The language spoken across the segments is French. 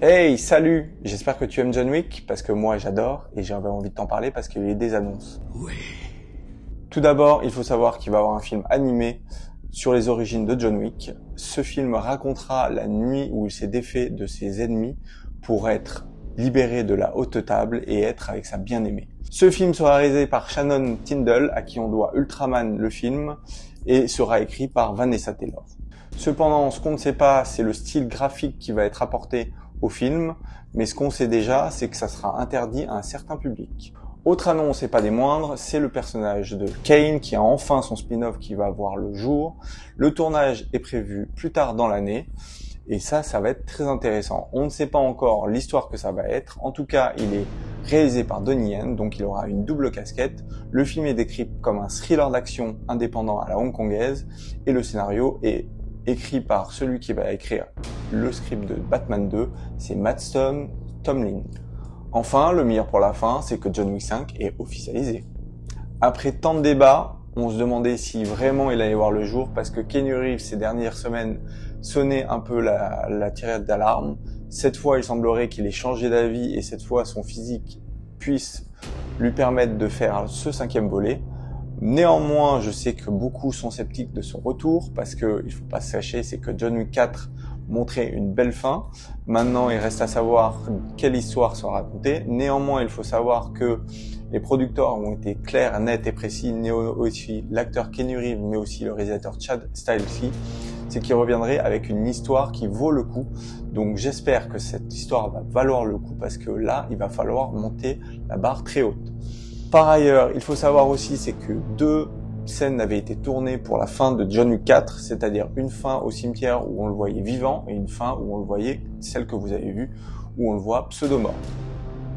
Hey, salut! J'espère que tu aimes John Wick parce que moi j'adore et j'avais envie de t'en parler parce qu'il y a eu des annonces. Oui. Tout d'abord, il faut savoir qu'il va y avoir un film animé sur les origines de John Wick. Ce film racontera la nuit où il s'est défait de ses ennemis pour être libéré de la haute table et être avec sa bien-aimée. Ce film sera réalisé par Shannon Tindall, à qui on doit Ultraman le film, et sera écrit par Vanessa Taylor. Cependant, ce qu'on ne sait pas, c'est le style graphique qui va être apporté au film, mais ce qu'on sait déjà, c'est que ça sera interdit à un certain public. Autre annonce et pas des moindres, c'est le personnage de Kane qui a enfin son spin-off qui va voir le jour. Le tournage est prévu plus tard dans l'année et ça va être très intéressant. On ne sait pas encore l'histoire que ça va être. En tout cas, il est réalisé par Donnie Yen, donc il aura une double casquette. Le film est décrit comme un thriller d'action indépendant à la hongkongaise et le scénario est écrit par celui qui va écrire le script de Batman 2, c'est Matt Stone Tomlin. Enfin, le meilleur pour la fin, c'est que John Wick 5 est officialisé. Après tant de débats, on se demandait si vraiment il allait voir le jour parce que Keanu Reeves ces dernières semaines sonnait un peu la tirette d'alarme. Cette fois, il semblerait qu'il ait changé d'avis et cette fois son physique puisse lui permettre de faire ce 5e volet. Néanmoins, je sais que beaucoup sont sceptiques de son retour parce que il faut pas se cacher, c'est que John Wick 4 montrait une belle fin. Maintenant, il reste à savoir quelle histoire sera racontée. Néanmoins, il faut savoir que les producteurs ont été clairs, nets et précis, aussi l'acteur Keanu Reeves, mais aussi le réalisateur Chad Stahelski, c'est qu'il reviendrait avec une histoire qui vaut le coup. Donc j'espère que cette histoire va valoir le coup parce que là, il va falloir monter la barre très haute. Par ailleurs, il faut savoir aussi, c'est que 2 scènes avaient été tournées pour la fin de John Wick 4, c'est-à-dire une fin au cimetière où on le voyait vivant et une fin où on le voyait, celle que vous avez vue, où on le voit pseudo-mort.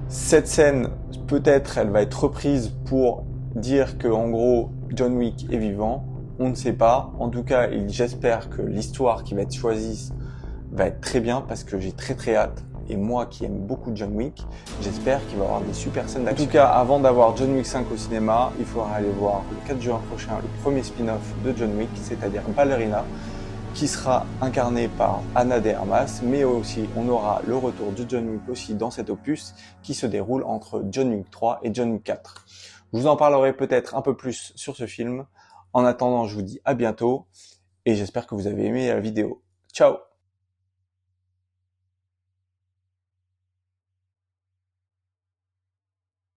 Cette scène, peut-être, elle va être reprise pour dire que, en gros, John Wick est vivant. On ne sait pas. En tout cas, j'espère que l'histoire qui va être choisie va être très bien parce que j'ai très hâte. Et moi qui aime beaucoup John Wick, j'espère qu'il va y avoir des super scènes d'action. En tout cas, avant d'avoir John Wick 5 au cinéma, il faudra aller voir le 4 juin prochain le premier spin-off de John Wick, c'est-à-dire Ballerina, qui sera incarné par Ana de Armas, mais aussi on aura le retour de John Wick aussi dans cet opus qui se déroule entre John Wick 3 et John Wick 4. Je vous en parlerai peut-être un peu plus sur ce film. En attendant, je vous dis à bientôt et j'espère que vous avez aimé la vidéo. Ciao!